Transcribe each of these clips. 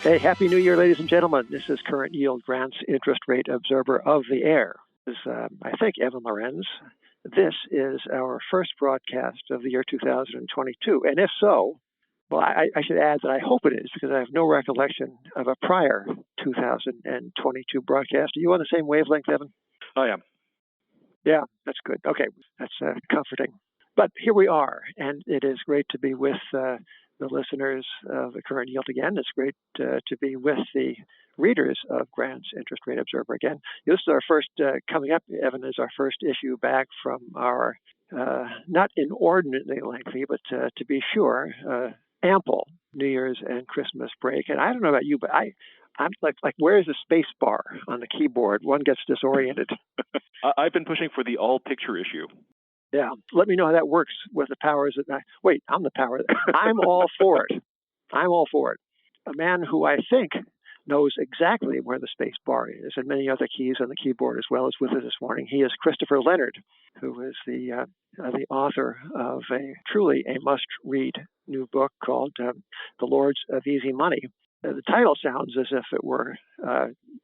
Hey, Happy New Year, ladies and gentlemen. This is Current Yield Grants Interest Rate Observer of the Air. This is, I think, Evan Lorenz. This is our first broadcast of the year 2022. And if so, well, I should add that I hope it is, because I have no recollection of a prior 2022 broadcast. Are you on the same wavelength, Evan? I am. Yeah, that's good. Okay, that's comforting. But here we are, and it is great to be with the listeners of the Current Yield again. It's great to be with the readers of Grant's Interest Rate Observer again. This is our first, coming up, Evan, is our first issue back from our not inordinately lengthy, but to be sure, ample New Year's and Christmas break. And I don't know about you, but I'm like, where's the space bar on the keyboard? One gets disoriented. I've been pushing for the all-picture issue. Yeah, let me know how that works with the powers that... Wait, I'm the power. I'm all for it. I'm all for it. A man who I think knows exactly where the space bar is and many other keys on the keyboard as well, as with us this morning. He is Christopher Leonard, who is the author of truly a must-read new book called The Lords of Easy Money. The title sounds as if it were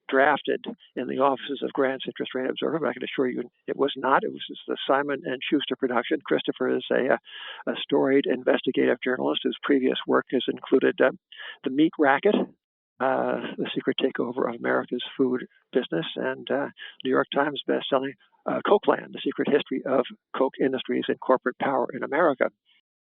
drafted in the offices of Grant's Interest Rate Observer, but I can assure you it was not. It was just the Simon & Schuster production. Christopher is a storied investigative journalist whose previous work has included The Meat Racket, The Secret Takeover of America's Food Business, and New York Times bestselling Cokeland, The Secret History of Coke Industries and Corporate Power in America.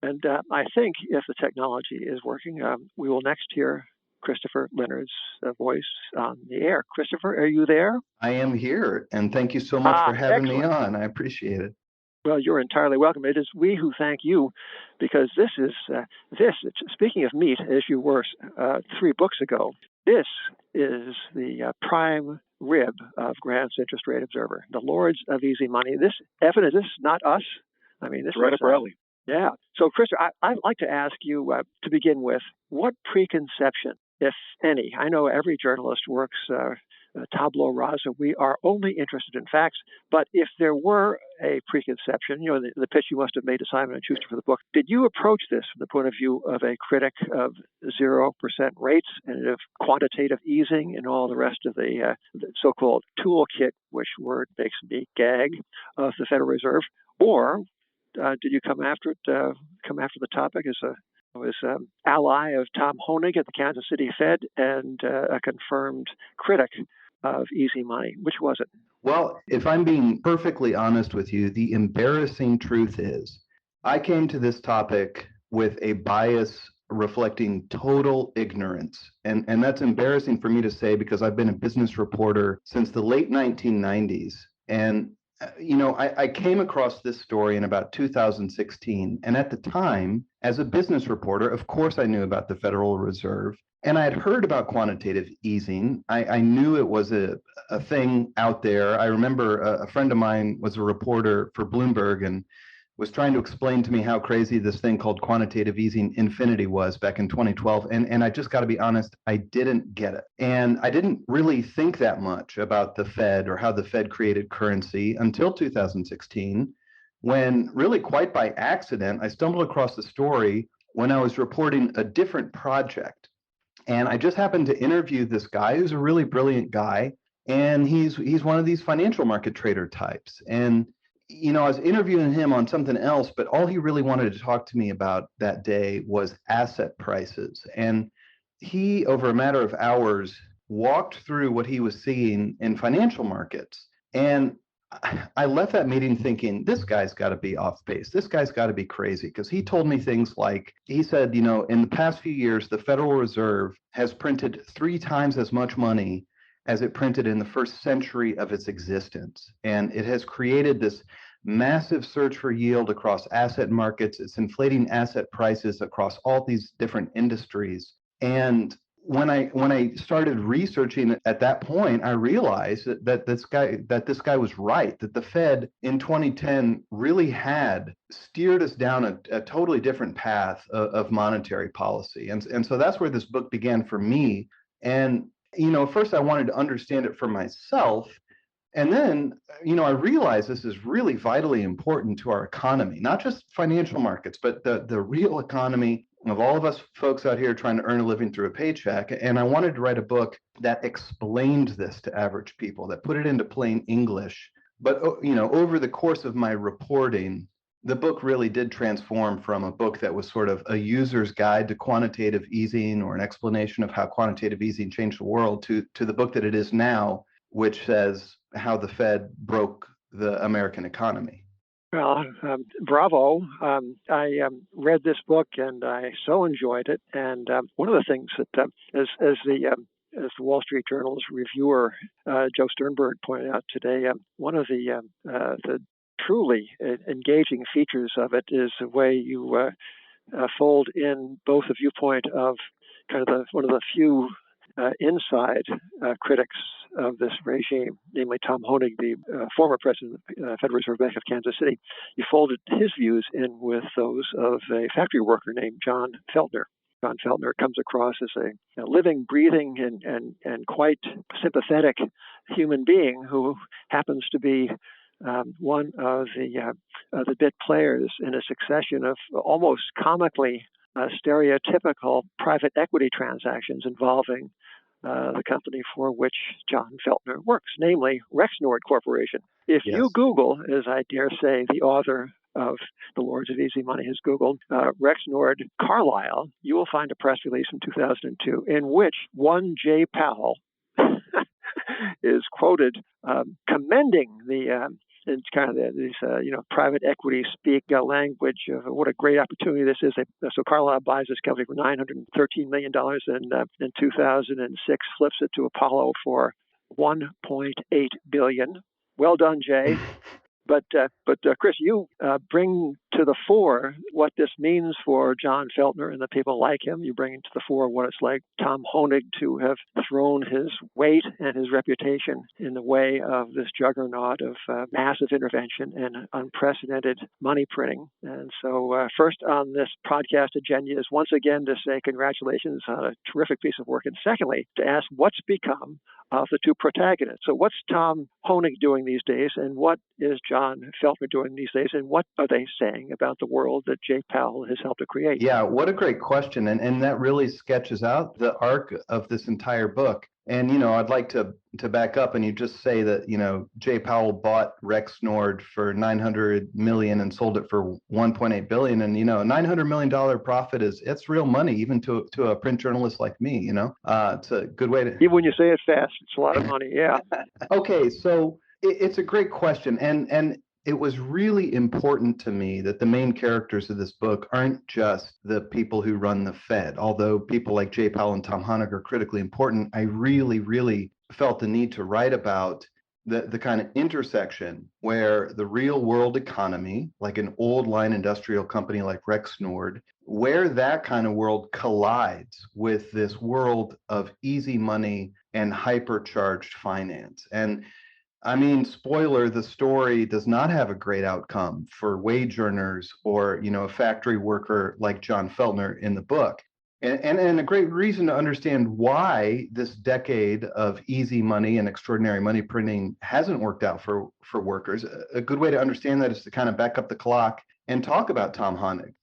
And I think if the technology is working, we will next hear Christopher Leonard's voice on the air. Christopher, are you there? I am here, and thank you so much for having me on. I appreciate it. Well, you're entirely welcome. It is we who thank you, because this is, speaking of meat, as you were 3 books ago, this is the prime rib of Grant's Interest Rate Observer, The Lords of Easy Money. This, Evan, is this not us? I mean, this is right up our alley. Yeah. So, Christopher, I'd like to ask you to begin with, what preconception, if any? I know every journalist works tabula rasa. We are only interested in facts. But if there were a preconception, the pitch you must have made to Simon & Schuster for the book, did you approach this from the point of view of a critic of 0% rates and of quantitative easing and all the rest of the so-called toolkit, which word makes me gag, of the Federal Reserve, or did you come after the topic as an ally of Tom Hoenig at the Kansas City Fed and a confirmed critic of easy money? Which was it? Well, if I'm being perfectly honest with you, the embarrassing truth is I came to this topic with a bias reflecting total ignorance. And that's embarrassing for me to say, because I've been a business reporter since the late 1990s. And I came across this story in about 2016. And at the time, as a business reporter, of course, I knew about the Federal Reserve. And I had heard about quantitative easing. I knew it was a thing out there. I remember a friend of mine was a reporter for Bloomberg and was trying to explain to me how crazy this thing called quantitative easing infinity was back in 2012. And I just got to be honest, I didn't get it. And I didn't really think that much about the Fed or how the Fed created currency until 2016, when really quite by accident, I stumbled across the story when I was reporting a different project. And I just happened to interview this guy who's a really brilliant guy. And he's one of these financial market trader types. And I was interviewing him on something else, but all he really wanted to talk to me about that day was asset prices. And he, over a matter of hours, walked through what he was seeing in financial markets. And I left that meeting thinking, this guy's got to be off base. This guy's got to be crazy, because he told me things like, he said, in the past few years, the Federal Reserve has printed 3 times as much money as it printed in the first century of its existence. And it has created this massive search for yield across asset markets. It's inflating asset prices across all these different industries. And when I started researching at that point, I realized that this guy was right, that the Fed in 2010 really had steered us down a totally different path of monetary policy. And so that's where this book began for me. And first I wanted to understand it for myself. And then, I realized this is really vitally important to our economy, not just financial markets, but the real economy. of all of us folks out here trying to earn a living through a paycheck. And I wanted to write a book that explained this to average people, that put it into plain English. But, over the course of my reporting, the book really did transform from a book that was sort of a user's guide to quantitative easing or an explanation of how quantitative easing changed the world to the book that it is now, which says how the Fed broke the American economy. Well, bravo. I read this book and I so enjoyed it. And one of the things that, as the Wall Street Journal's reviewer, Joe Sternberg, pointed out today, one of the truly engaging features of it is the way you fold in both the viewpoint of kind of one of the few inside critics of this regime, namely Tom Hoenig, the former president of the Federal Reserve Bank of Kansas City. You folded his views in with those of a factory worker named John Feltner. John Feltner comes across as a living, breathing, and quite sympathetic human being who happens to be one of the bit players in a succession of almost comically stereotypical private equity transactions involving the company for which John Feltner works, namely Rexnord Corporation. If you Google, as I dare say the author of The Lords of Easy Money has Googled, Rexnord Carlyle, you will find a press release from 2002 in which one Jay Powell is quoted commending it's kind of this, private equity speak language of what a great opportunity this is. So Carlyle buys this company for $913 million and in 2006 flips it to Apollo for $1.8 billion. Well done, Jay. But Chris, you bring to the fore what this means for John Feltner and the people like him. You bring to the fore what it's like Tom Hoenig to have thrown his weight and his reputation in the way of this juggernaut of massive intervention and unprecedented money printing. And so first on this podcast agenda is once again to say congratulations on a terrific piece of work. And secondly, to ask what's become of the two protagonists. So what's Tom Hoenig doing these days, and what is John Feltner doing these days, and what are they saying about the world that Jay Powell has helped to create? Yeah, what a great question. And that really sketches out the arc of this entire book. And, I'd like to back up and you just say that, Jay Powell bought Rexnord for $900 million and sold it for $1.8 billion. And, a $900 million profit it's real money, even to a print journalist like me, it's a good way to. Even when you say it fast, it's a lot of money. Yeah. Okay. So it's a great question. And it was really important to me that the main characters of this book aren't just the people who run the Fed. Although people like Jay Powell and Tom Hoenig are critically important, I really, really felt the need to write about the kind of intersection where the real world economy, like an old line industrial company like Rexnord, where that kind of world collides with this world of easy money and hypercharged finance. And I mean, spoiler, the story does not have a great outcome for wage earners or, a factory worker like John Feltner in the book. And a great reason to understand why this decade of easy money and extraordinary money printing hasn't worked out for workers. A good way to understand that is to kind of back up the clock and talk about Tom Hoenig.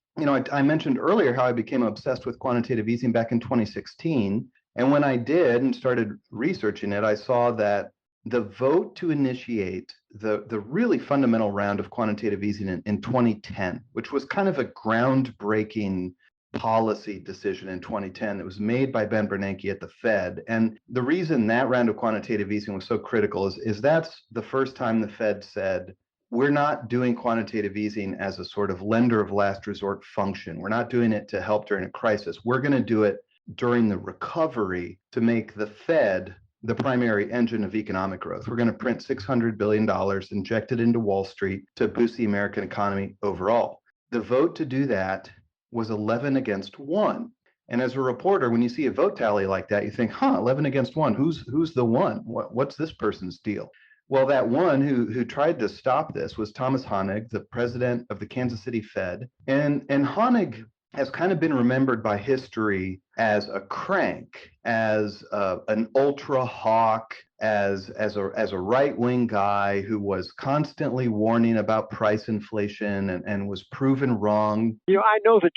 I mentioned earlier how I became obsessed with quantitative easing back in 2016. And when I did and started researching it, I saw that the vote to initiate the really fundamental round of quantitative easing in 2010, which was kind of a groundbreaking policy decision in 2010 that was made by Ben Bernanke at the Fed. And the reason that round of quantitative easing was so critical is that's the first time the Fed said, we're not doing quantitative easing as a sort of lender of last resort function. We're not doing it to help during a crisis. We're going to do it during the recovery to make the Fed the primary engine of economic growth. We're going to print $600 billion, inject it into Wall Street to boost the American economy overall. The vote to do that was 11 against 1. And as a reporter, when you see a vote tally like that, you think, 11 against 1, who's the one? What's this person's deal? Well, that one who tried to stop this was Thomas Hoenig, the president of the Kansas City Fed. And Hoenig has kind of been remembered by history as a crank, as an ultra hawk, as a right-wing guy who was constantly warning about price inflation and was proven wrong. I know the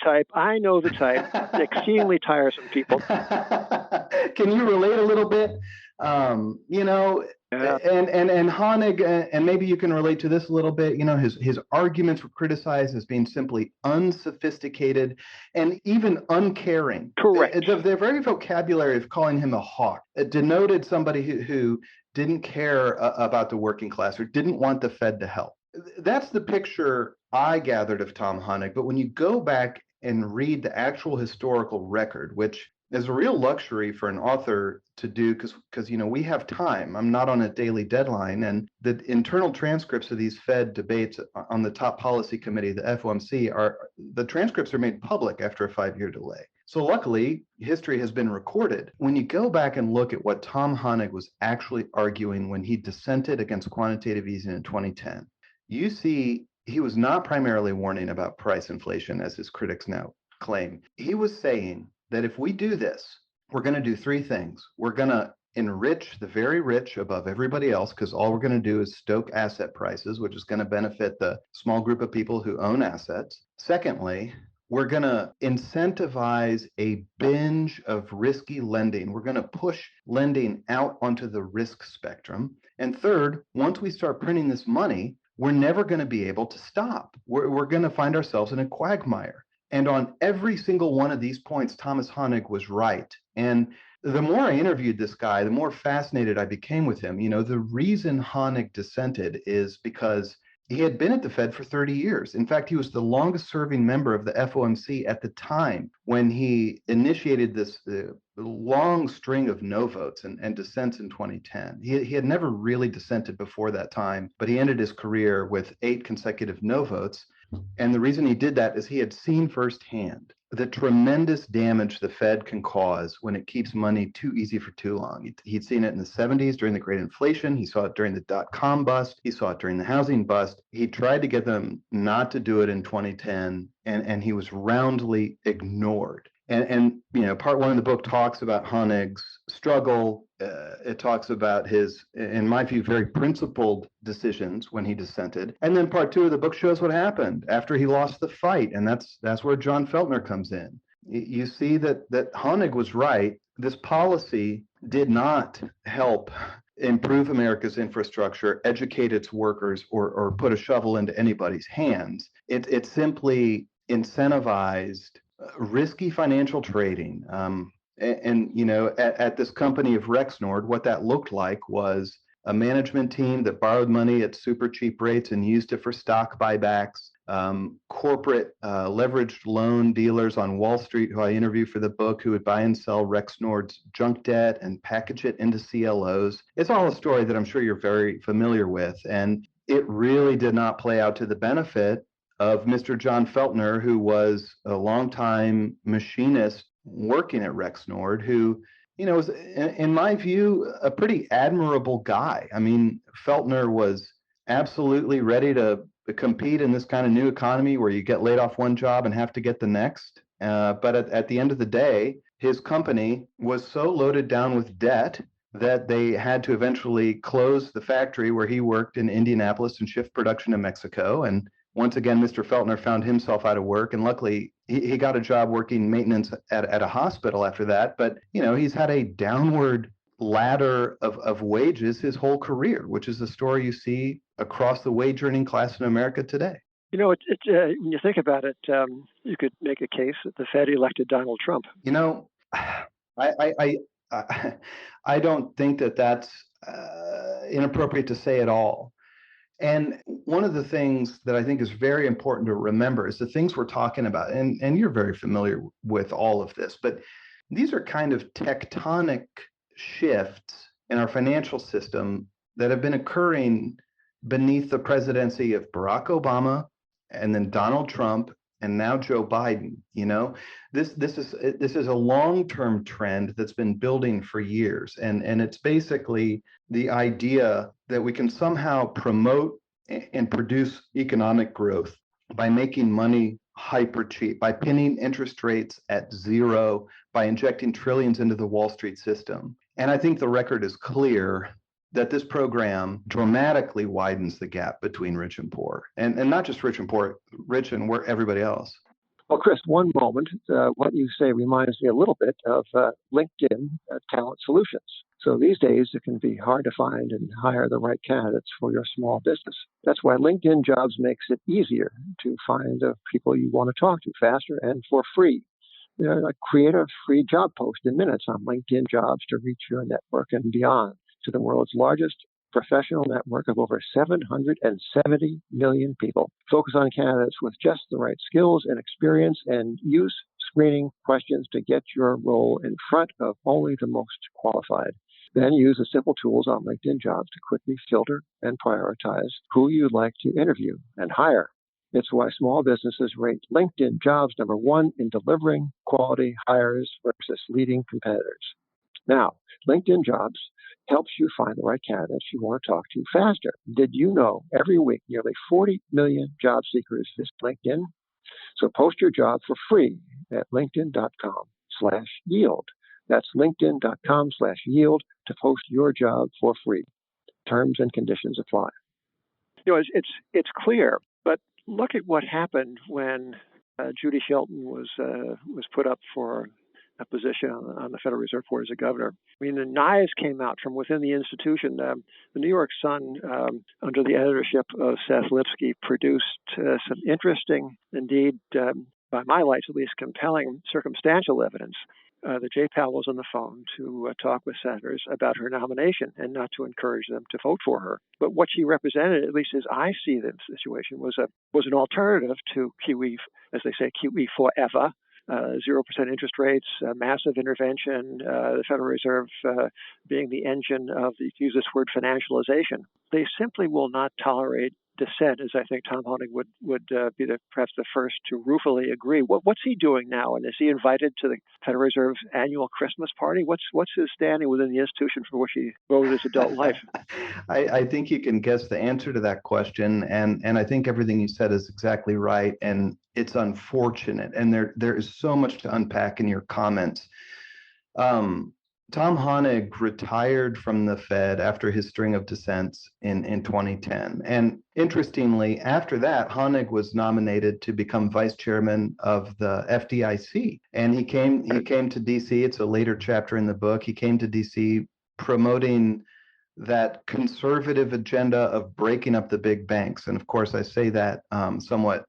type. I know the type. Exceedingly tiresome people. Can you relate a little bit? Yeah. And Hoenig, and maybe you can relate to this a little bit. His arguments were criticized as being simply unsophisticated and even uncaring. Correct. The very vocabulary of calling him a hawk denoted somebody who didn't care about the working class or didn't want the Fed to help. That's the picture I gathered of Tom Hoenig. But when you go back and read the actual historical record, which is a real luxury for an author to do because we have time. I'm not on a daily deadline, and the internal transcripts of these Fed debates on the top policy committee, the FOMC, the transcripts are made public after a 5-year delay. So luckily, history has been recorded. When you go back and look at what Tom Hoenig was actually arguing when he dissented against quantitative easing in 2010, you see he was not primarily warning about price inflation, as his critics now claim. He was saying that if we do this, we're going to do 3 things. We're going to enrich the very rich above everybody else, because all we're going to do is stoke asset prices, which is going to benefit the small group of people who own assets. Secondly, we're going to incentivize a binge of risky lending. We're going to push lending out onto the risk spectrum. And third, once we start printing this money, we're never going to be able to stop. We're going to find ourselves in a quagmire. And on every single one of these points, Thomas Hoenig was right. And the more I interviewed this guy, the more fascinated I became with him. The reason Hoenig dissented is because he had been at the Fed for 30 years. In fact, he was the longest serving member of the FOMC at the time when he initiated this long string of no votes and dissents in 2010. He had never really dissented before that time, but he ended his career with 8 consecutive no votes. And the reason he did that is he had seen firsthand the tremendous damage the Fed can cause when it keeps money too easy for too long. He'd seen it in the 70s during the Great Inflation. He saw it during the dot-com bust. He saw it during the housing bust. He tried to get them not to do it in 2010, and he was roundly ignored. And part 1 of the book talks about Hoenig's struggle. It talks about his, in my view, very principled decisions when he dissented. And then part 2 of the book shows what happened after he lost the fight. And that's where John Feltner comes in. You see that Hoenig was right. This policy did not help improve America's infrastructure, educate its workers, or put a shovel into anybody's hands. It simply incentivized risky financial trading. At this company of Rexnord, what that looked like was a management team that borrowed money at super cheap rates and used it for stock buybacks, corporate leveraged loan dealers on Wall Street who I interviewed for the book who would buy and sell Rexnord's junk debt and package it into CLOs. It's all a story that I'm sure you're very familiar with. And it really did not play out to the benefit of Mr. John Feltner, who was a longtime machinist working at Rexnord, who, was, in my view, a pretty admirable guy. I mean, Feltner was absolutely ready to compete in this kind of new economy where you get laid off one job and have to get the next. But at the end of the day, his company was so loaded down with debt that they had to eventually close the factory where he worked in Indianapolis and shift production to Mexico. And once again, Mr. Feltner found himself out of work, and luckily he got a job working maintenance at a hospital after that. But, he's had a downward ladder of wages his whole career, which is the story you see across the wage earning class in America today. When you think about it, you could make a case that the Fed elected Donald Trump. I don't think that's inappropriate to say at all. And one of the things that I think is very important to remember is the things we're talking about, and you're very familiar with all of this, but these are kind of tectonic shifts in our financial system that have been occurring beneath the presidency of Barack Obama and then Donald Trump and now Joe Biden. This is a long-term trend that's been building for years, and it's basically the idea that we can somehow promote and produce economic growth by making money hyper cheap, by pinning interest rates at zero, by injecting trillions into the Wall Street system. And I think the record is clear that this program dramatically widens the gap between rich and poor, and not just rich and poor, rich and where everybody else. Well, Chris, one moment, what you say reminds me a little bit of LinkedIn Talent Solutions. So these days, it can be hard to find and hire the right candidates for your small business. That's why LinkedIn Jobs makes it easier to find the people you want to talk to faster and for free. Create a free job post in minutes on LinkedIn Jobs to reach your network and beyond to the world's largest professional network of over 770 million people. Focus on candidates with just the right skills and experience and use screening questions to get your role in front of only the most qualified. Then use the simple tools on LinkedIn Jobs to quickly filter and prioritize who you'd like to interview and hire. It's why small businesses rate LinkedIn Jobs #1 in delivering quality hires versus leading competitors. Now, LinkedIn Jobs helps you find the right candidates you want to talk to faster. Did you know every week nearly 40 million job seekers visit LinkedIn? So post your job for free at linkedin.com/yield. That's linkedin.com/yield to post your job for free. Terms and conditions apply. It's clear, but look at what happened when Judy Shelton was put up for a position on the Federal Reserve Board as a governor. I mean, the knives came out from within the institution. The New York Sun, under the editorship of Seth Lipsky, produced some interesting, indeed, by my lights at least, compelling circumstantial evidence that Jay Powell was on the phone to talk with senators about her nomination and not to encourage them to vote for her. But what she represented, at least as I see the situation, was an alternative to QE, as they say, QE forever. 0% interest rates, massive intervention, the Federal Reserve being the engine of, to use this word, financialization. They simply will not tolerate dissent, as I think Tom Hoenig would be perhaps the first to ruefully agree. What's he doing now? And is he invited to the Federal Reserve's annual Christmas party? What's his standing within the institution for which he devoted his adult life? I think you can guess the answer to that question, and I think everything you said is exactly right, and it's unfortunate, and there is so much to unpack in your comments. Tom Hoenig retired from the Fed after his string of dissents in 2010. And interestingly, after that, Hoenig was nominated to become vice chairman of the FDIC. And he came to DC. It's a later chapter in the book. He came to DC promoting that conservative agenda of breaking up the big banks. And of course, I say that somewhat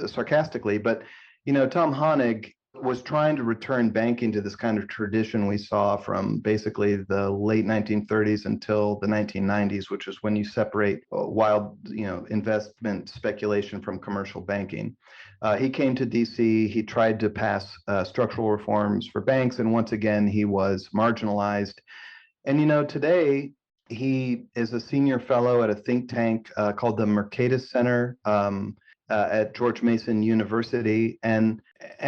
sarcastically, but Tom Hoenig was trying to return banking to this kind of tradition we saw from basically the late 1930s until the 1990s, which is when you separate wild, investment speculation from commercial banking. He came to DC. He tried to pass structural reforms for banks, and once again, he was marginalized. And today he is a senior fellow at a think tank called the Mercatus Center at George Mason University. And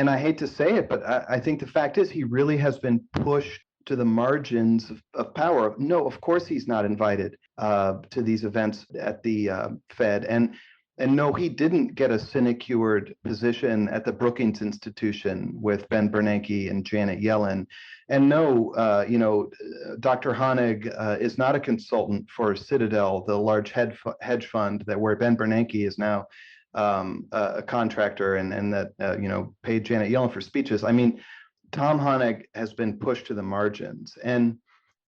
I hate to say it, but I think the fact is he really has been pushed to the margins of power. No, of course he's not invited to these events at the Fed. And no, he didn't get a sinecured position at the Brookings Institution with Ben Bernanke and Janet Yellen. And no, Dr. Hoenig is not a consultant for Citadel, the large hedge fund where Ben Bernanke is now a contractor and that paid Janet Yellen for speeches. I mean, Tom Hoenig has been pushed to the margins. And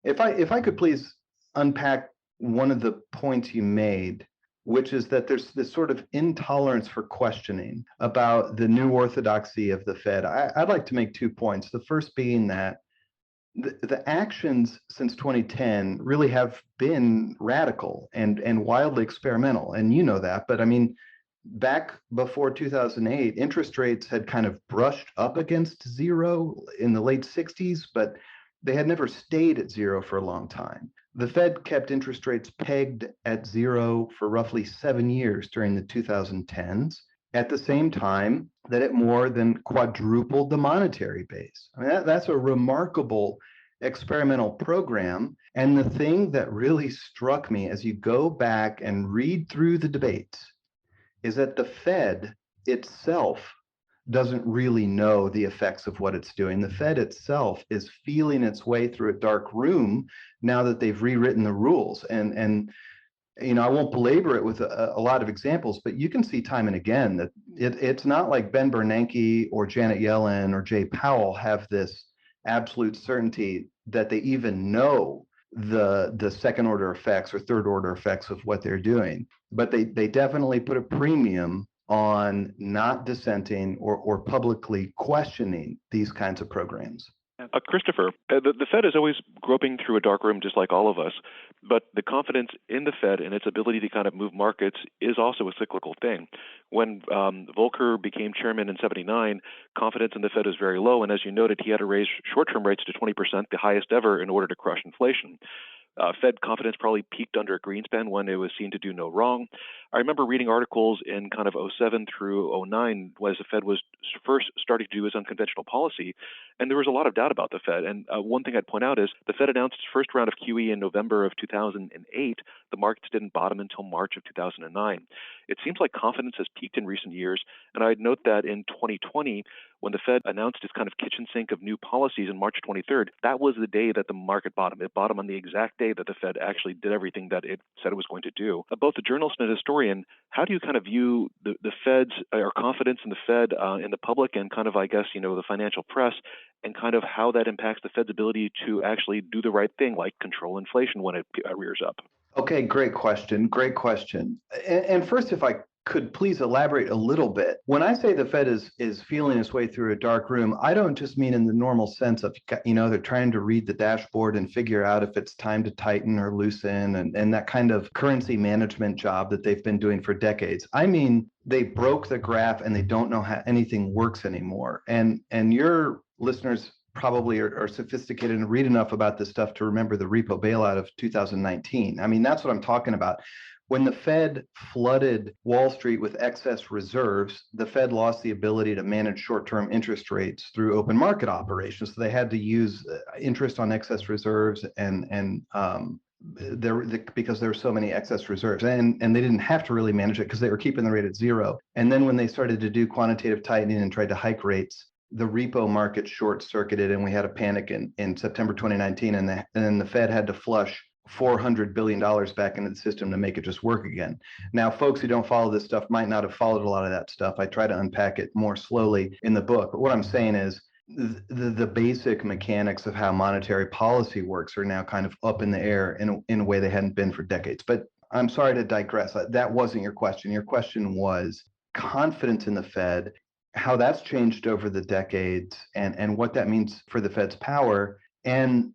if I could please unpack one of the points you made, which is that there's this sort of intolerance for questioning about the new orthodoxy of the Fed. I'd like to make 2 points. The first being that the actions since 2010 really have been radical and wildly experimental. And you know that, but I mean, back before 2008, interest rates had kind of brushed up against zero in the late 60s, but they had never stayed at zero for a long time. The Fed kept interest rates pegged at zero for roughly 7 years during the 2010s, at the same time that it more than quadrupled the monetary base. I mean, that's a remarkable experimental program. And the thing that really struck me as you go back and read through the debates is that the Fed itself doesn't really know the effects of what it's doing. The Fed itself is feeling its way through a dark room now that they've rewritten the rules. And I won't belabor it with a lot of examples, but you can see time and again that it's not like Ben Bernanke or Janet Yellen or Jay Powell have this absolute certainty that they even know the second order effects or third order effects of what they're doing. But they definitely put a premium on not dissenting or publicly questioning these kinds of programs. Christopher, the Fed is always groping through a dark room just like all of us, but the confidence in the Fed and its ability to kind of move markets is also a cyclical thing. When Volcker became chairman in '79, confidence in the Fed was very low, and as you noted, he had to raise short-term rates to 20%, the highest ever, in order to crush inflation. Fed confidence probably peaked under Greenspan when it was seen to do no wrong. I remember reading articles in kind of '07 through '09 as the Fed was first starting to do its unconventional policy, and there was a lot of doubt about the Fed. And one thing I'd point out is the Fed announced its first round of QE in November of 2008. The markets didn't bottom until March of 2009. It seems like confidence has peaked in recent years, and I'd note that in 2020, when the Fed announced its kind of kitchen sink of new policies on March 23rd, that was the day that the market bottomed. It bottomed on the exact day that the Fed actually did everything that it said it was going to do. Both a journalist and a historian, how do you kind of view the Fed's or confidence in the Fed in the public and kind of, I guess, the financial press, and kind of how that impacts the Fed's ability to actually do the right thing, like control inflation when it rears up? Okay, great question. Great question. And first, if I could please elaborate a little bit. When I say the Fed is feeling its way through a dark room, I don't just mean in the normal sense of, they're trying to read the dashboard and figure out if it's time to tighten or loosen and that kind of currency management job that they've been doing for decades. I mean, they broke the graph and they don't know how anything works anymore. And your listeners probably are sophisticated and read enough about this stuff to remember the repo bailout of 2019. I mean, that's what I'm talking about. When the Fed flooded Wall Street with excess reserves, the Fed lost the ability to manage short-term interest rates through open market operations. So they had to use interest on excess reserves because there were so many excess reserves, and they didn't have to really manage it because they were keeping the rate at zero. And then when they started to do quantitative tightening and tried to hike rates, the repo market short-circuited and we had a panic in September 2019, and then the Fed had to flush $400 billion back into the system to make it just work again. Now, folks who don't follow this stuff might not have followed a lot of that stuff. I try to unpack it more slowly in the book. But what I'm saying is the basic mechanics of how monetary policy works are now kind of up in the air in a way they hadn't been for decades. But I'm sorry to digress. That wasn't your question. Your question was confidence in the Fed, how that's changed over the decades, and what that means for the Fed's power. And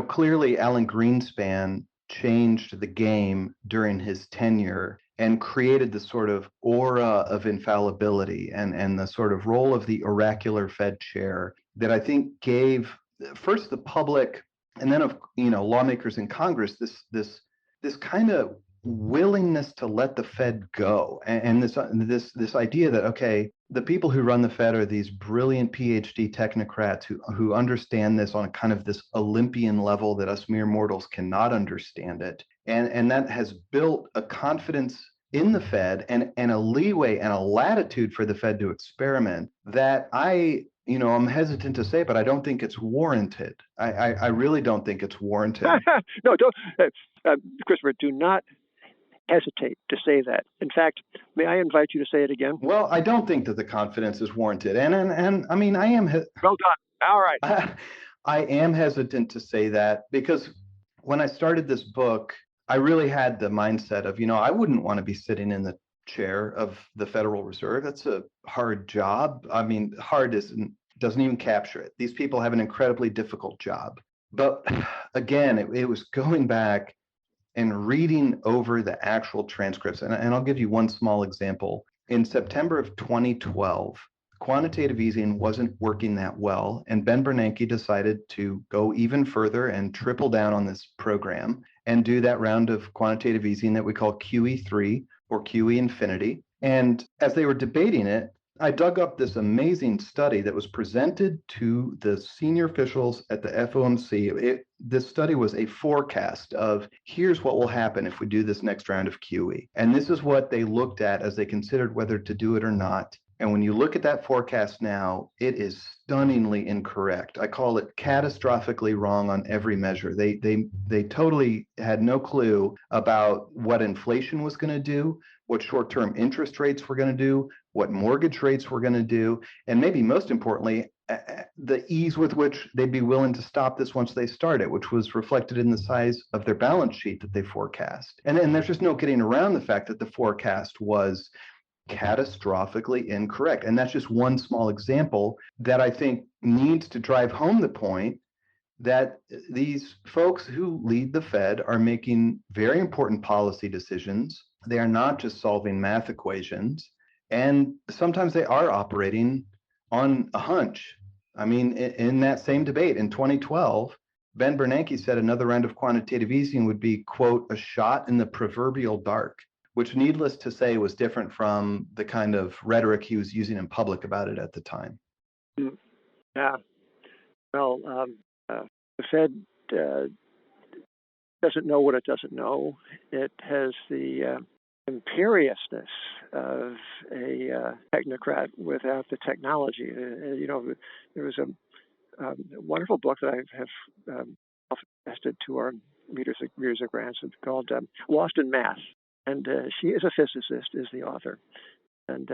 clearly Alan Greenspan changed the game during his tenure and created the sort of aura of infallibility and the sort of role of the oracular Fed chair that I think gave first the public and then lawmakers in Congress this kind of willingness to let the Fed go, and this idea that, okay, the people who run the Fed are these brilliant PhD technocrats who understand this on a kind of this Olympian level that us mere mortals cannot understand it, and that has built a confidence in the Fed and a leeway and a latitude for the Fed to experiment that I'm hesitant to say, but I don't think it's warranted. I really don't think it's warranted. No, don't, Christopher, do not hesitate to say that. In fact, may I invite you to say it again? Well, I don't think that the confidence is warranted. And I mean, I am... Well done. All right. I am hesitant to say that because when I started this book, I really had the mindset of, I wouldn't want to be sitting in the chair of the Federal Reserve. That's a hard job. I mean, hard doesn't even capture it. These people have an incredibly difficult job. But again, it was going back and reading over the actual transcripts. And I'll give you one small example. In September of 2012, quantitative easing wasn't working that well, and Ben Bernanke decided to go even further and triple down on this program and do that round of quantitative easing that we call QE3 or QE Infinity. And as they were debating it, I dug up this amazing study that was presented to the senior officials at the FOMC. This study was a forecast of here's what will happen if we do this next round of QE. And this is what they looked at as they considered whether to do it or not. And when you look at that forecast now, it is stunningly incorrect. I call it catastrophically wrong on every measure. They totally had no clue about what inflation was going to do, what short-term interest rates were going to do, what mortgage rates were going to do, and maybe most importantly, the ease with which they'd be willing to stop this once they start it, which was reflected in the size of their balance sheet that they forecast. And there's just no getting around the fact that the forecast was catastrophically incorrect. And that's just one small example that I think needs to drive home the point that these folks who lead the Fed are making very important policy decisions. They are not just solving math equations. And sometimes they are operating on a hunch. I mean, in that same debate in 2012, Ben Bernanke said another round of quantitative easing would be, quote, a shot in the proverbial dark, which needless to say was different from the kind of rhetoric he was using in public about it at the time. Yeah. Well, the Fed doesn't know what it doesn't know. It has the imperiousness of a technocrat without the technology. There was a wonderful book that I have often suggested to our readers of grants called Lost in Math. And she is a physicist, is the author. And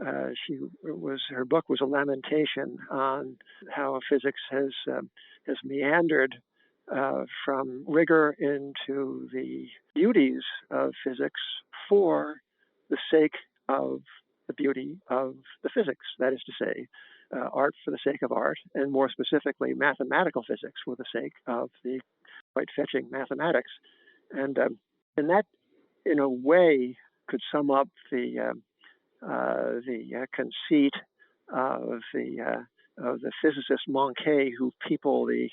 her book was a lamentation on how physics has meandered from rigor into the beauties of physics for the sake of the beauty of the physics. That is to say, art for the sake of art, and more specifically, mathematical physics for the sake of the quite fetching mathematics. And that, in a way, could sum up the conceit of the physicist Moncke, who people the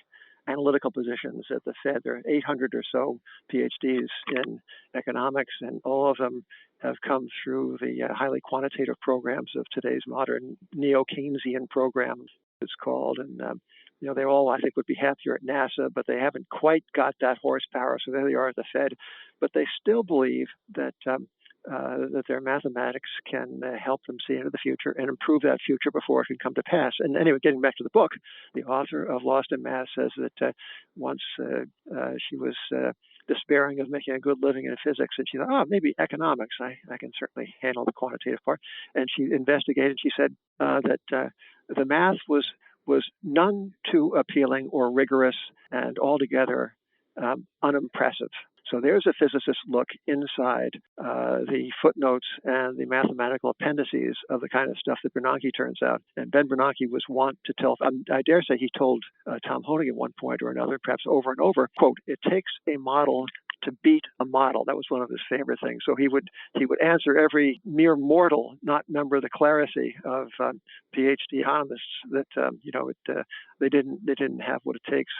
analytical positions at the Fed. There are 800 or so PhDs in economics, and all of them have come through the highly quantitative programs of today's modern neo-Keynesian program, it's called. And they all, I think, would be happier at NASA, but they haven't quite got that horsepower. So there they are at the Fed, but they still believe that their mathematics can help them see into the future and improve that future before it can come to pass. And anyway, getting back to the book, the author of Lost in Math says that once she was despairing of making a good living in physics, and she thought, maybe economics, I can certainly handle the quantitative part. And she investigated. She said that the math was none too appealing or rigorous and altogether unimpressive. So there's a physicist's look inside the footnotes and the mathematical appendices of the kind of stuff that Bernanke turns out. And Ben Bernanke was wont to tell, I dare say he told Tom Hoenig at one point or another, perhaps over and over, quote, it takes a model to beat a model. That was one of his favorite things. So he would answer every mere mortal not member the clarity of PhD economists that they didn't have what it takes.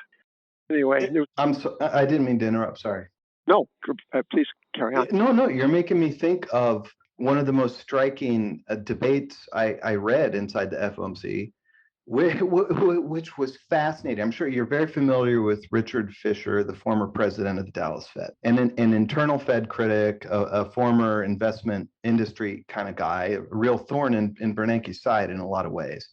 Anyway, I didn't mean to interrupt. Sorry. No, please carry on. No, you're making me think of one of the most striking debates I read inside the FOMC, which was fascinating. I'm sure you're very familiar with Richard Fisher, the former president of the Dallas Fed, and an internal Fed critic, a former investment industry kind of guy, a real thorn in Bernanke's side in a lot of ways.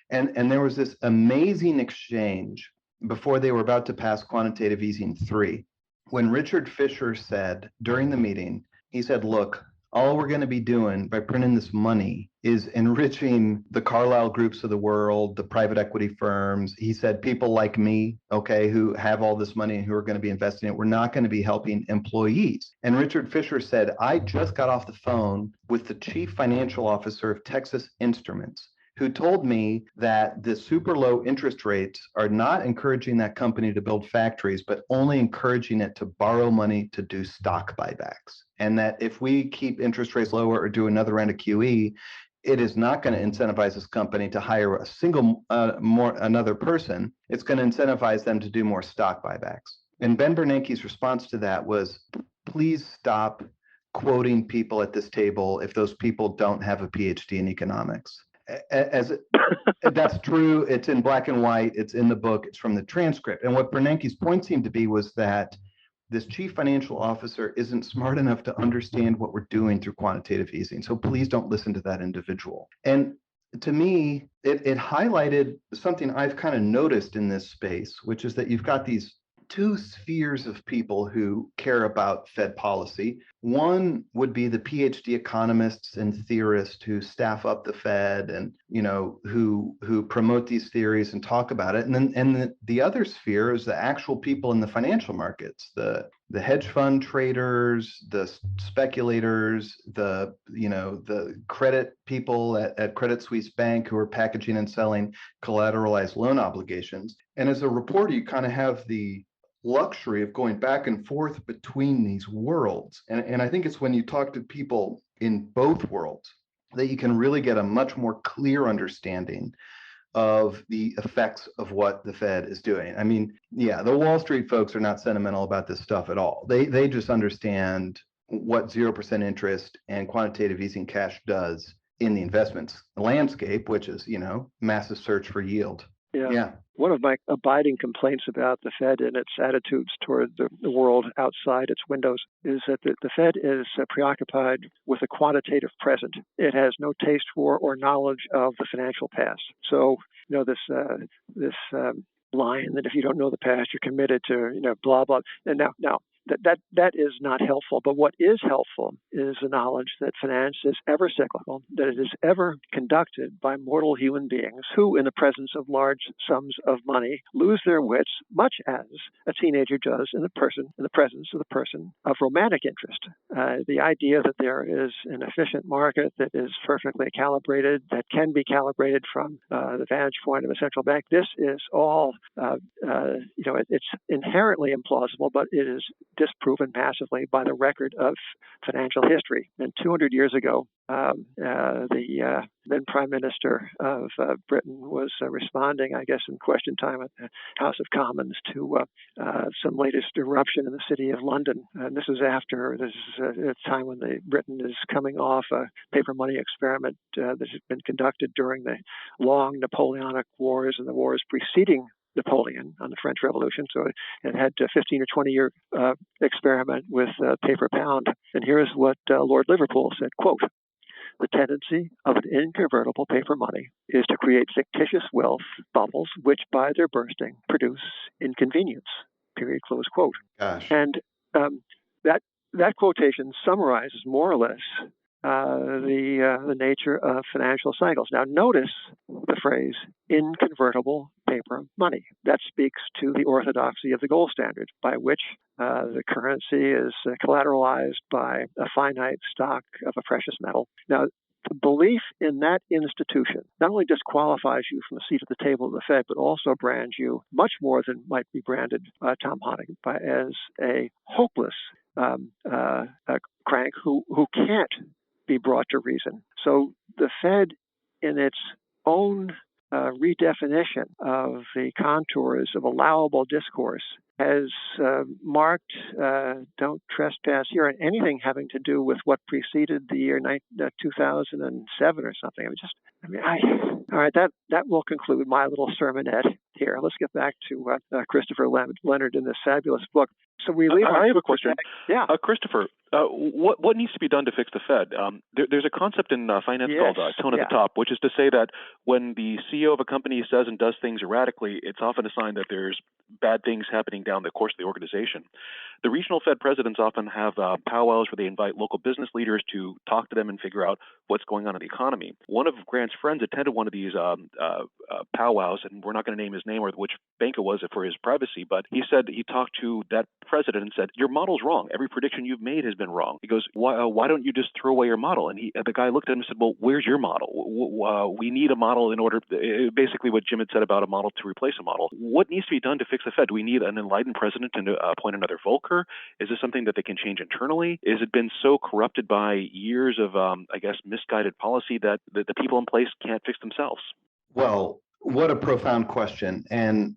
And there was this amazing exchange before they were about to pass quantitative easing 3. When Richard Fisher said during the meeting, he said, look, all we're going to be doing by printing this money is enriching the Carlyle groups of the world, the private equity firms. He said, people like me, okay, who have all this money and who are going to be investing it, we're not going to be helping employees. And Richard Fisher said, I just got off the phone with the chief financial officer of Texas Instruments, who told me that the super low interest rates are not encouraging that company to build factories, but only encouraging it to borrow money to do stock buybacks. And that if we keep interest rates lower or do another round of QE, it is not going to incentivize this company to hire a single another person. It's going to incentivize them to do more stock buybacks. And Ben Bernanke's response to that was, please stop quoting people at this table if those people don't have a PhD in economics. That's true. It's in black and white. It's in the book. It's from the transcript. And what Bernanke's point seemed to be was that this chief financial officer isn't smart enough to understand what we're doing through quantitative easing. So please don't listen to that individual. And to me, it highlighted something I've kind of noticed in this space, which is that you've got these two spheres of people who care about Fed policy. One would be the PhD economists and theorists who staff up the Fed and who promote these theories and talk about it. And the other sphere is the actual people in the financial markets, the hedge fund traders, the speculators, the credit people at Credit Suisse Bank who are packaging and selling collateralized loan obligations. And as a reporter, you kind of have the luxury of going back and forth between these worlds. And I think it's when you talk to people in both worlds that you can really get a much more clear understanding of the effects of what the Fed is doing. I mean, yeah, the Wall Street folks are not sentimental about this stuff at all. They just understand what 0% interest and quantitative easing cash does in the investments landscape, which is, massive search for yield. Yeah. One of my abiding complaints about the Fed and its attitudes toward the world outside its windows is that the Fed is preoccupied with a quantitative present. It has no taste for or knowledge of the financial past. So, this line that if you don't know the past, you're committed to, blah, blah. And now that is not helpful. But what is helpful is the knowledge that finance is ever cyclical, that it is ever conducted by mortal human beings who, in the presence of large sums of money, lose their wits, much as a teenager does in the presence of the person of romantic interest. The idea that there is an efficient market that is perfectly calibrated, that can be calibrated from the vantage point of a central bank, this is all, it's inherently implausible, but it is disproven massively by the record of financial history. And 200 years ago, the then Prime Minister of Britain was responding, I guess, in question time at the House of Commons to some latest eruption in the city of London. And this is a time when Britain is coming off a paper money experiment that had been conducted during the long Napoleonic Wars and the wars preceding Napoleon on the French Revolution. So it had a 15 or 20 year experiment with paper pound. And here's what Lord Liverpool said, quote, "The tendency of an inconvertible paper money is to create fictitious wealth bubbles, which by their bursting produce inconvenience," period, close quote. Gosh. And that quotation summarizes more or less the nature of financial cycles. Now, notice the phrase inconvertible paper money. That speaks to the orthodoxy of the gold standard, by which the currency is collateralized by a finite stock of a precious metal. Now, the belief in that institution not only disqualifies you from a seat at the table of the Fed, but also brands you much more than might be branded Tom Hoenig as a hopeless crank who can't be brought to reason. So the Fed, in its own redefinition of the contours of allowable discourse, has marked don't trespass here and anything having to do with what preceded the year 2007 or something. All right, that will conclude my little sermonette here. Let's get back to Christopher Leonard in this fabulous book. So we leave. I have a question. Yeah, Christopher, what needs to be done to fix the Fed? There's a concept in finance called tone at the top, which is to say that when the CEO of a company says and does things erratically, it's often a sign that there's bad things happening down the course of the organization. The regional Fed presidents often have powwows where they invite local business leaders to talk to them and figure out what's going on in the economy. One of Grant's friends attended one of these powwows, and we're not going to name his name or which bank it was for his privacy, but he said he talked to that president and said, "Your model's wrong. Every prediction you've made has been wrong." He goes, why don't you just throw away your model? And the guy looked at him and said, "Well, where's your model? We need a model in order," basically what Jim had said about a model to replace a model. What needs to be done to fix the Fed? Do we need an enlightened president to appoint another Volcker? Is this something that they can change internally? Is it been so corrupted by years of, misguided policy that the people in place can't fix themselves? Well, what a profound question, and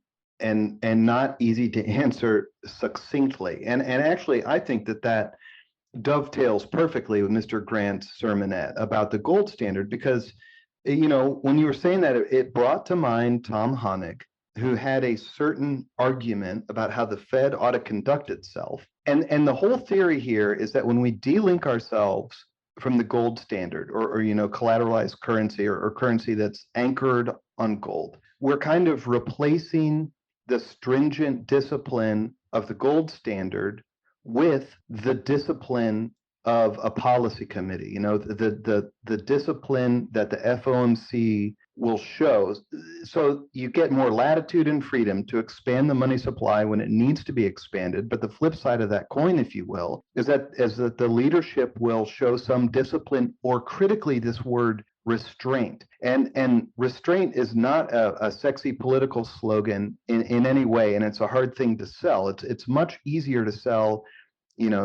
not easy to answer succinctly. And actually, I think that dovetails perfectly with Mr. Grant's sermonette about the gold standard, because, when you were saying that, it brought to mind Tom Hoenig, who had a certain argument about how the Fed ought to conduct itself. And the whole theory here is that when we delink ourselves from the gold standard or collateralized currency or currency that's anchored on gold, we're kind of replacing the stringent discipline of the gold standard with the discipline of a policy committee, the discipline that the FOMC will show. So you get more latitude and freedom to expand the money supply when it needs to be expanded. But the flip side of that coin, if you will, is that the leadership will show some discipline, or critically this word restraint. And restraint is not a sexy political slogan in any way, and it's a hard thing to sell. It's much easier to sell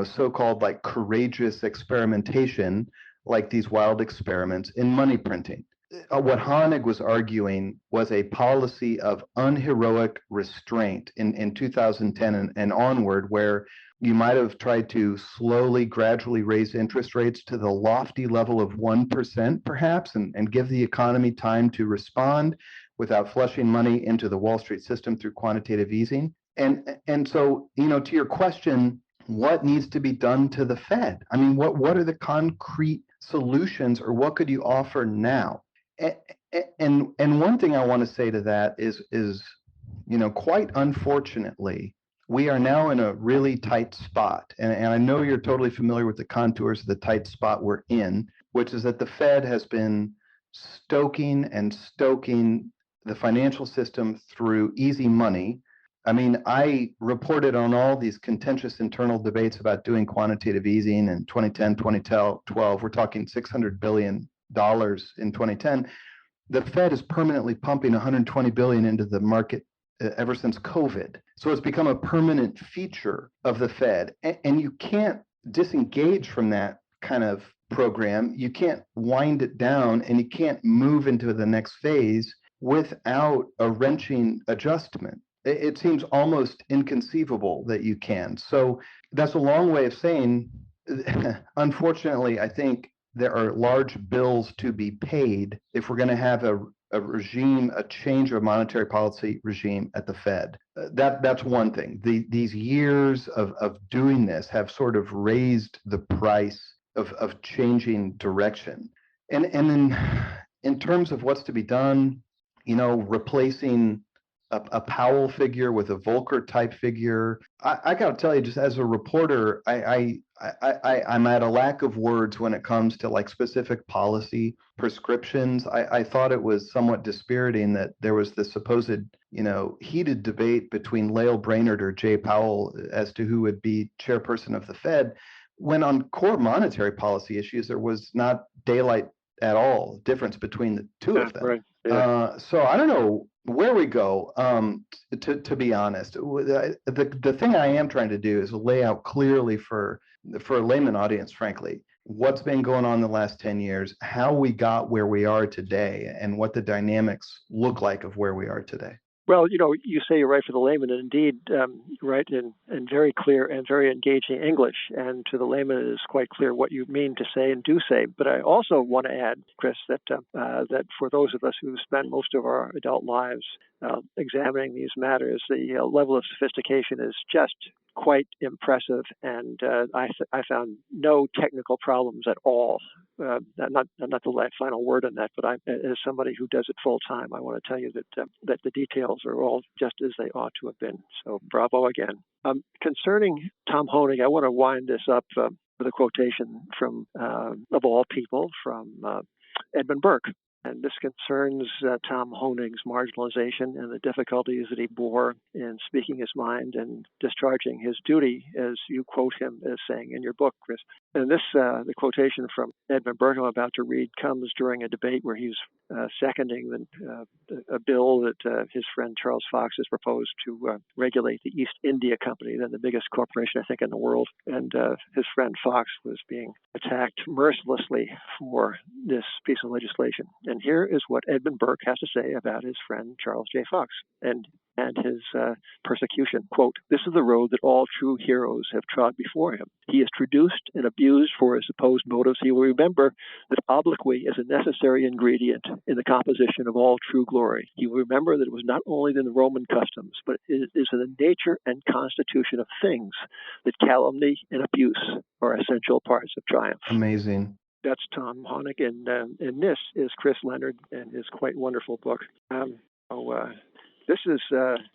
so-called like courageous experimentation, like these wild experiments in money printing. What Hoenig was arguing was a policy of unheroic restraint in 2010 and onward, where you might have tried to slowly, gradually raise interest rates to the lofty level of 1%, perhaps, and give the economy time to respond without flushing money into the Wall Street system through quantitative easing. And so, to your question, what needs to be done to the Fed? I mean, what are the concrete solutions, or what could you offer now? And one thing I want to say to that is quite unfortunately, we are now in a really tight spot. And I know you're totally familiar with the contours of the tight spot we're in, which is that the Fed has been stoking the financial system through easy money. I mean, I reported on all these contentious internal debates about doing quantitative easing in 2010, 2012. We're talking $600 billion in 2010. The Fed is permanently pumping $120 billion into the market ever since COVID. So it's become a permanent feature of the Fed. And you can't disengage from that kind of program. You can't wind it down, and you can't move into the next phase without a wrenching adjustment. It seems almost inconceivable that you can. So that's a long way of saying, unfortunately, I think there are large bills to be paid if we're going to have a change of monetary policy regime at the Fed. That's one thing. These years of doing this have sort of raised the price of changing direction. And then in terms of what's to be done, replacing a Powell figure with a Volcker type figure. I got to tell you, just as a reporter, I'm at a lack of words when it comes to like specific policy prescriptions. I thought it was somewhat dispiriting that there was this supposed, heated debate between Lael Brainerd or Jay Powell as to who would be chairperson of the Fed, when on core monetary policy issues, there was not daylight at all difference between the two of them. Right. Yeah. So I don't know where we go, to be honest. The thing I am trying to do is lay out clearly for a layman audience, frankly, what's been going on the last 10 years, how we got where we are today, and what the dynamics look like of where we are today. Well, you say you're right for the layman, and indeed, right in very clear and very engaging English. And to the layman, it is quite clear what you mean to say and do say. But I also want to add, Chris, that for those of us who spend most of our adult lives examining these matters, the level of sophistication is just quite impressive, and I found no technical problems at all. Not the final word on that, but as somebody who does it full time, I want to tell you that the details are all just as they ought to have been. So bravo again. Concerning Tom Hoenig, I want to wind this up with a quotation from, of all people, from Edmund Burke. And this concerns Tom Hoenig's marginalization and the difficulties that he bore in speaking his mind and discharging his duty, as you quote him as saying in your book, Chris. And this, the quotation from Edmund Burke I'm about to read, comes during a debate where he's seconding a bill that his friend Charles Fox has proposed to regulate the East India Company, then the biggest corporation, I think, in the world. And his friend Fox was being attacked mercilessly for this piece of legislation. And here is what Edmund Burke has to say about his friend Charles J. Fox. And and his persecution. Quote, "This is the road that all true heroes have trod before him. He is traduced and abused for his supposed motives. He will remember that obloquy is a necessary ingredient in the composition of all true glory. He will remember that it was not only in the Roman customs, but it is in the nature and constitution of things that calumny and abuse are essential parts of triumph." Amazing. That's Tom Hoenig, and this is Chris Leonard and his quite wonderful book. This is,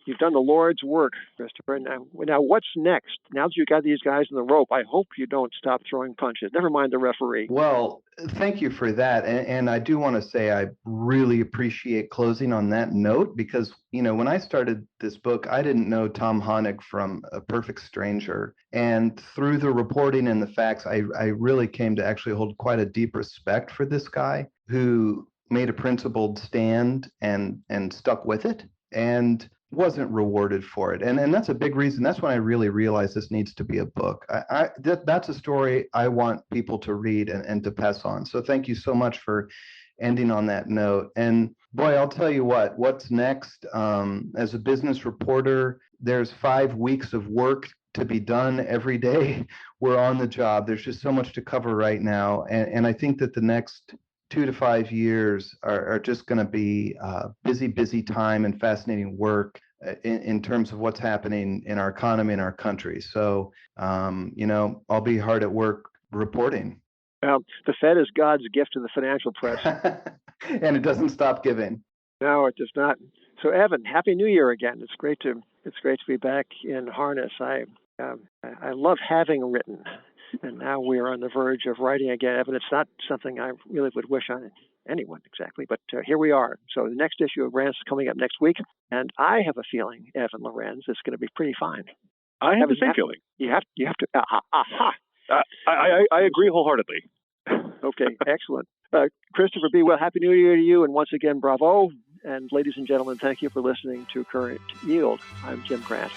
you've done the Lord's work, Christopher. Now, what's next? Now that you got these guys in the rope, I hope you don't stop throwing punches. Never mind the referee. Well, thank you for that. And I do want to say I really appreciate closing on that note because, when I started this book, I didn't know Tom Hoenig from a perfect stranger. And through the reporting and the facts, I really came to actually hold quite a deep respect for this guy who made a principled stand and stuck with it and wasn't rewarded for it. And that's a big reason. That's when I really realized this needs to be a book. That's a story I want people to read and to pass on. So thank you so much for ending on that note. And boy, I'll tell you what's next. As a business reporter, there's 5 weeks of work to be done every day. We're on the job. There's just so much to cover right now. And I think that the next 2 to 5 years are just going to be busy time and fascinating work in terms of what's happening in our economy and our country. So, I'll be hard at work reporting. The Fed is God's gift to the financial press. And it doesn't stop giving. No, it does not. So, Evan, Happy New Year again. It's great to be back in harness. I love having written. And now we are on the verge of writing again. Evan, it's not something I really would wish on anyone exactly, but here we are. So the next issue of Rants is coming up next week, and I have a feeling, Evan Lorenz, it's going to be pretty fine. I have the same feeling. You have to. I agree wholeheartedly. Okay, excellent. Christopher B. Well, Happy New Year to you, and once again, bravo. And ladies and gentlemen, thank you for listening to Current Yield. I'm Jim Grant.